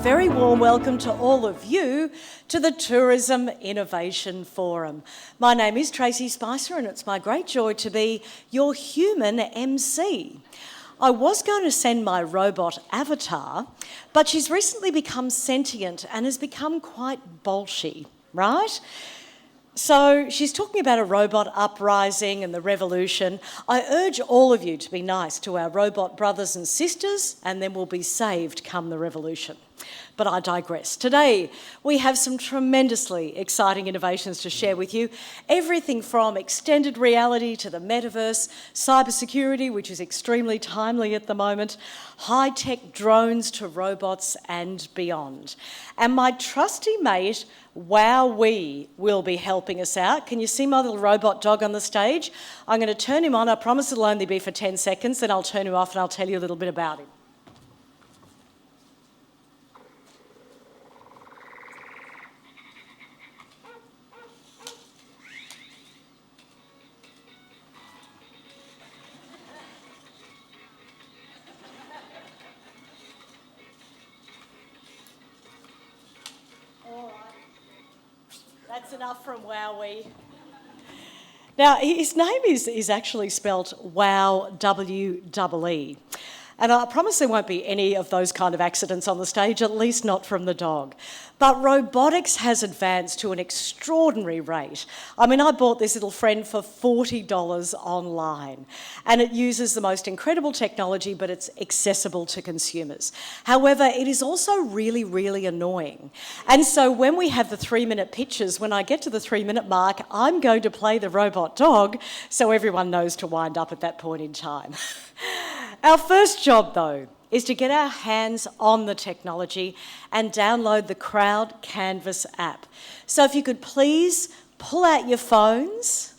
very warm welcome to all of you to the Tourism Innovation Forum. My name is Tracey Spicer and it's my great joy to be your human MC. I was going to send my robot avatar, but she's recently become sentient and has become quite bolshy, right? So she's talking about a robot uprising and the revolution. I urge all of you to be nice to our robot brothers and sisters, and then we'll be saved come the revolution. But I digress. Today, we have some tremendously exciting innovations to share with you. Everything from extended reality to the metaverse, cybersecurity, which is extremely timely at the moment, high-tech drones to robots and beyond. And my trusty mate, Wowee, will be helping us out. Can you see my little robot dog on the stage? I'm going to turn him on. I promise it'll only be for 10 seconds, then I'll turn him off and I'll tell you a little bit about him. That's enough from Wowee. Now, his name is actually spelt Wow, W-E-E. And I promise there won't be any of those kind of accidents on the stage, at least not from the dog. But robotics has advanced to an extraordinary rate. I mean, I bought this little friend for $40 online, and it uses the most incredible technology, but it's accessible to consumers. However, it is also really, really annoying. And so when we have the 3-minute pitches, when I get to the 3-minute mark, I'm going to play the robot dog so everyone knows to wind up at that point in time. Our first job, though, is to get our hands on the technology and download the Crowd Canvas app. So if you could please pull out your phones,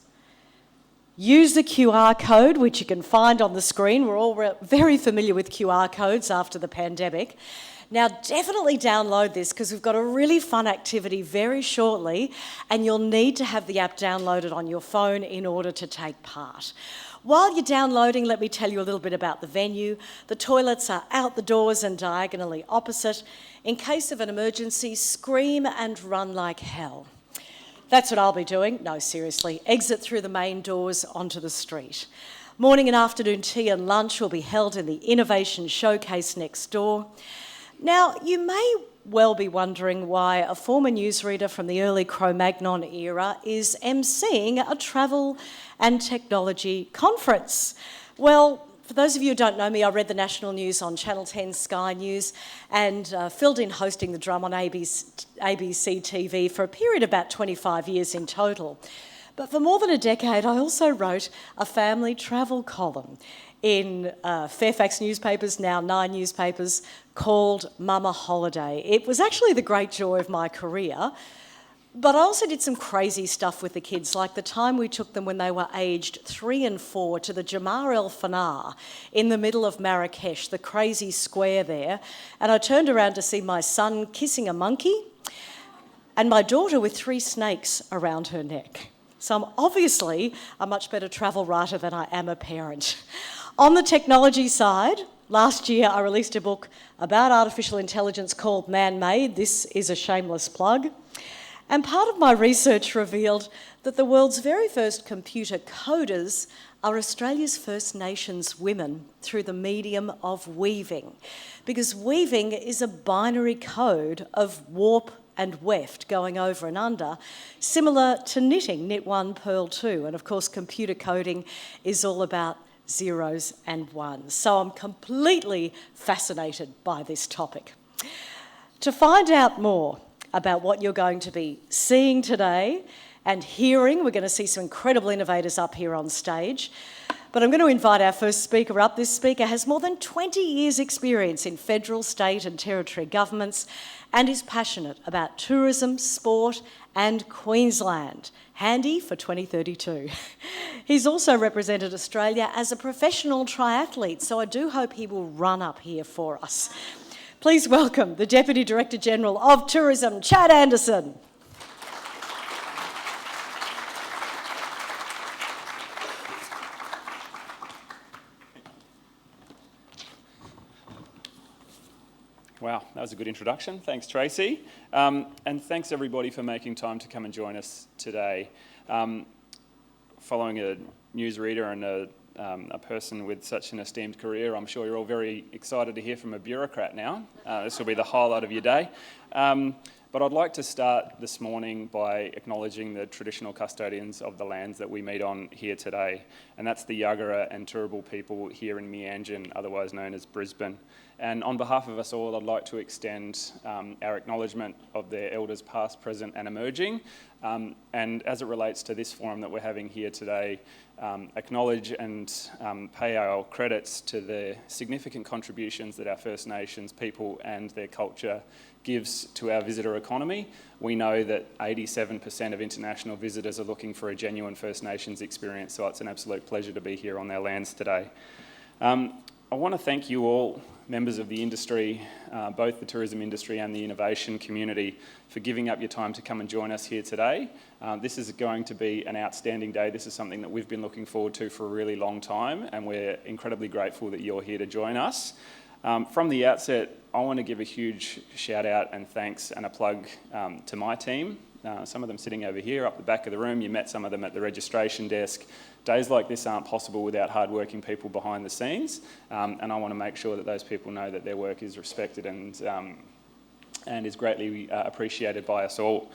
use the QR code, which you can find on the screen. We're all very familiar with QR codes after the pandemic. Now, definitely download this because we've got a really fun activity very shortly, and you'll need to have the app downloaded on your phone in order to take part. While you're downloading, let me tell you a little bit about the venue. The toilets are out the doors and diagonally opposite. In case of an emergency, scream and run like hell. That's what I'll be doing. No, seriously. Exit through the main doors onto the street. Morning and afternoon tea and lunch will be held in the Innovation Showcase next door. Now, you may well be wondering why a former newsreader from the early Cro-Magnon era is emceeing a travel and technology conference. Well, for those of you who don't know me, I read the national news on Channel 10 Sky News and filled in hosting the drum on ABC TV for a period of about 25 years in total. But for more than a decade, I also wrote a family travel column in Fairfax newspapers, now 9 newspapers, called Mama Holiday. It was actually the great joy of my career, but I also did some crazy stuff with the kids, like the time we took them when they were aged 3 and 4 to the Jamar El Fanar in the middle of Marrakesh, the crazy square there, and I turned around to see my son kissing a monkey and my daughter with 3 snakes around her neck. So I'm obviously a much better travel writer than I am a parent. On the technology side, last year I released a book about artificial intelligence called Man-Made. This is a shameless plug. And part of my research revealed that the world's very first computer coders are Australia's First Nations women through the medium of weaving. Because weaving is a binary code of warp and weft going over and under, similar to knitting, knit 1, purl 2. And of course, computer coding is all about zeros and ones. So I'm completely fascinated by this topic. To find out more about what you're going to be seeing today and hearing, we're going to see some incredible innovators up here on stage. But I'm going to invite our first speaker up. This speaker has more than 20 years' experience in federal, state and territory governments and is passionate about tourism, sport and Queensland. Handy for 2032. He's also represented Australia as a professional triathlete, so I do hope he will run up here for us. Please welcome the Deputy Director General of Tourism, Chad Anderson. Wow, that was a good introduction. Thanks, Tracey. And thanks, everybody, for making time to come and join us today. Following a newsreader and a person with such an esteemed career, I'm sure you're all very excited to hear from a bureaucrat now. This will be the highlight of your day. But I'd like to start this morning by acknowledging the traditional custodians of the lands that we meet on here today, and that's the Yagara and Turrbal people here in Meanjin, otherwise known as Brisbane. And on behalf of us all, I'd like to extend our acknowledgement of their elders past, present and emerging. And as it relates to this forum that we're having here today, acknowledge and pay our credits to the significant contributions that our First Nations people and their culture gives to our visitor economy. We know that 87% of international visitors are looking for a genuine First Nations experience, so it's an absolute pleasure to be here on their lands today. I want to thank you all, members of the industry, both the tourism industry and the innovation community, for giving up your time to come and join us here today. This is going to be an outstanding day. This is something that we've been looking forward to for a really long time, and we're incredibly grateful that you're here to join us. From the outset, I want to give a huge shout out and thanks and a plug to my team. Some of them sitting over here up the back of the room. You met some of them at the registration desk. Days like this aren't possible without hardworking people behind the scenes, and I want to make sure that those people know that their work is respected and is greatly appreciated by us all.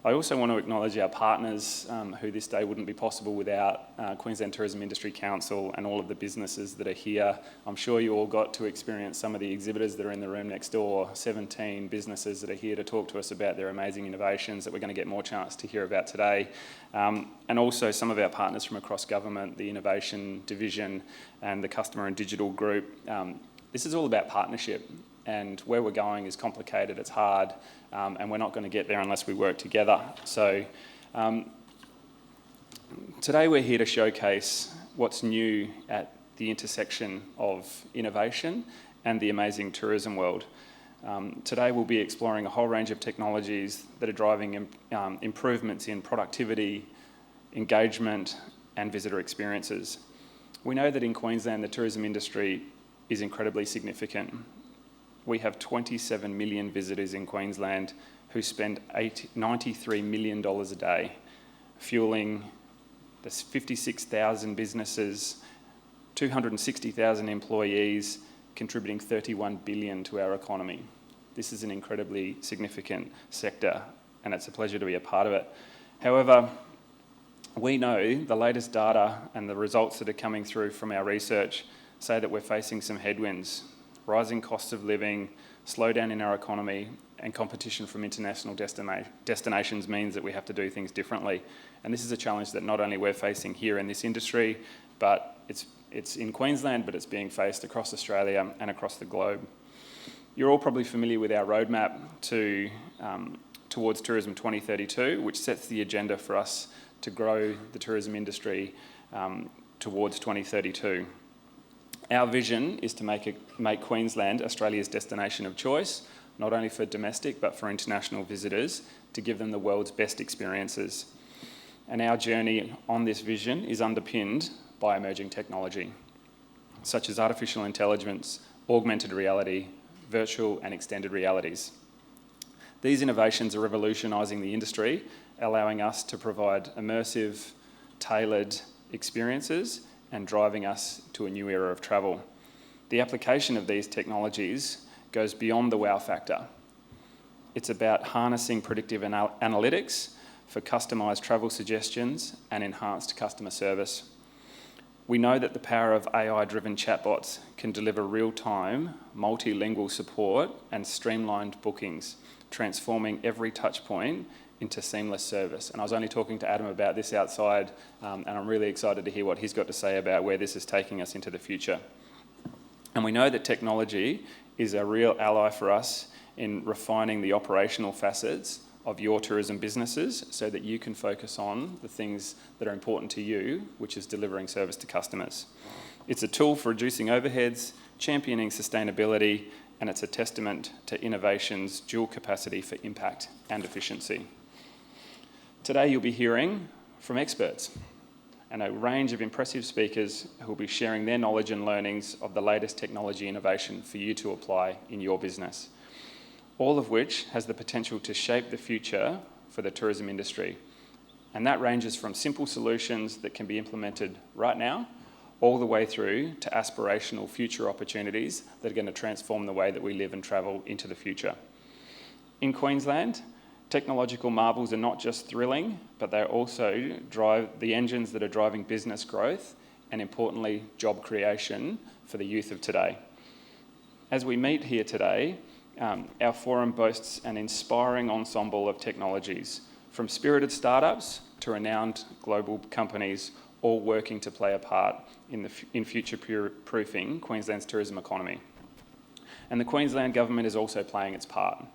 I also want to acknowledge our partners, who this day wouldn't be possible without Queensland Tourism Industry Council and all of the businesses that are here. I'm sure you all got to experience some of the exhibitors that are in the room next door, 17 businesses that are here to talk to us about their amazing innovations that we're going to get more chance to hear about today. And also some of our partners from across government, the Innovation Division and the Customer and Digital Group. This is all about partnership, and where we're going is complicated, it's hard, and we're not going to get there unless we work together. So today we're here to showcase what's new at the intersection of innovation and the amazing tourism world. Today we'll be exploring a whole range of technologies that are driving improvements in productivity, engagement and visitor experiences. We know that in Queensland the tourism industry is incredibly significant. We have 27 million visitors in Queensland who spend $93 million a day, fueling the 56,000 businesses, 260,000 employees, contributing $31 billion to our economy. This is an incredibly significant sector, and it's a pleasure to be a part of it. However, we know the latest data and the results that are coming through from our research say that we're facing some headwinds. Rising costs of living, slowdown in our economy, and competition from international destinations means that we have to do things differently. And this is a challenge that not only we're facing here in this industry, but it's in Queensland, but it's being faced across Australia and across the globe. You're all probably familiar with our roadmap towards Tourism 2032, which sets the agenda for us to grow the tourism industry towards 2032. Our vision is to make Queensland Australia's destination of choice, not only for domestic but for international visitors, to give them the world's best experiences. And our journey on this vision is underpinned by emerging technology, such as artificial intelligence, augmented reality, virtual and extended realities. These innovations are revolutionising the industry, allowing us to provide immersive, tailored experiences and driving us to a new era of travel. The application of these technologies goes beyond the wow factor. It's about harnessing predictive analytics for customised travel suggestions and enhanced customer service. We know that the power of AI-driven chatbots can deliver real-time, multilingual support and streamlined bookings, transforming every touch point into seamless service. And I was only talking to Adam about this outside, and I'm really excited to hear what he's got to say about where this is taking us into the future. And we know that technology is a real ally for us in refining the operational facets of your tourism businesses so that you can focus on the things that are important to you, which is delivering service to customers. It's a tool for reducing overheads, championing sustainability, and it's a testament to innovation's dual capacity for impact and efficiency. Today you'll be hearing from experts and a range of impressive speakers who will be sharing their knowledge and learnings of the latest technology innovation for you to apply in your business. all of which has the potential to shape the future for the tourism industry. And that ranges from simple solutions that can be implemented right now, all the way through to aspirational future opportunities that are going to transform the way that we live and travel into the future. In Queensland, technological marvels are not just thrilling, but they also drive the engines that are driving business growth and, importantly, job creation for the youth of today. As we meet here today, our forum boasts an inspiring ensemble of technologies, from spirited startups to renowned global companies, all working to play a part in future-proofing Queensland's tourism economy. And the Queensland Government is also playing its part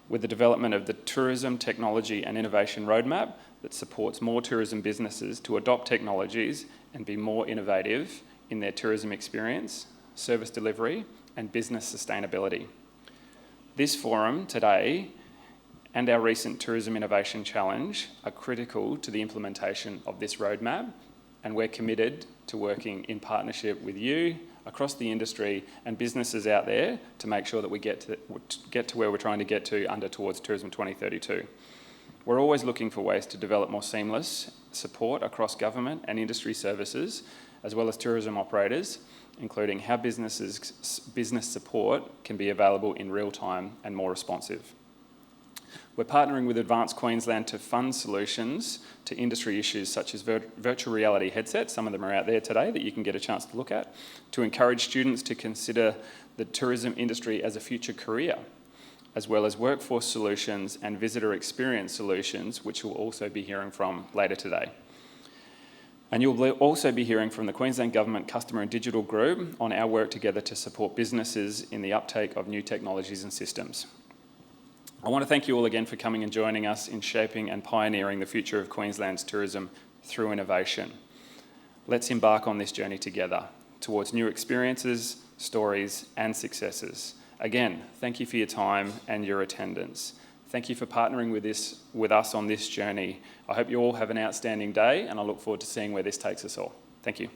with the development of the Tourism, Technology and Innovation Roadmap that supports more tourism businesses to adopt technologies and be more innovative in their tourism experience, service delivery and business sustainability. This forum today and our recent Tourism Innovation Challenge are critical to the implementation of this roadmap, and we're committed to working in partnership with you across the industry and businesses out there to make sure that we get to where we're trying to get to towards Tourism 2032. We're always looking for ways to develop more seamless support across government and industry services, as well as tourism operators, including how business support can be available in real time and more responsive. We're partnering with Advanced Queensland to fund solutions to industry issues such as virtual reality headsets, some of them are out there today that you can get a chance to look at, to encourage students to consider the tourism industry as a future career, as well as workforce solutions and visitor experience solutions, which we'll also be hearing from later today. And you'll also be hearing from the Queensland Government Customer and Digital Group on our work together to support businesses in the uptake of new technologies and systems. I want to thank you all again for coming and joining us in shaping and pioneering the future of Queensland's tourism through innovation. Let's embark on this journey together towards new experiences, stories and successes. Again, thank you for your time and your attendance. Thank you for partnering with us on this journey. I hope you all have an outstanding day, and I look forward to seeing where this takes us all. Thank you.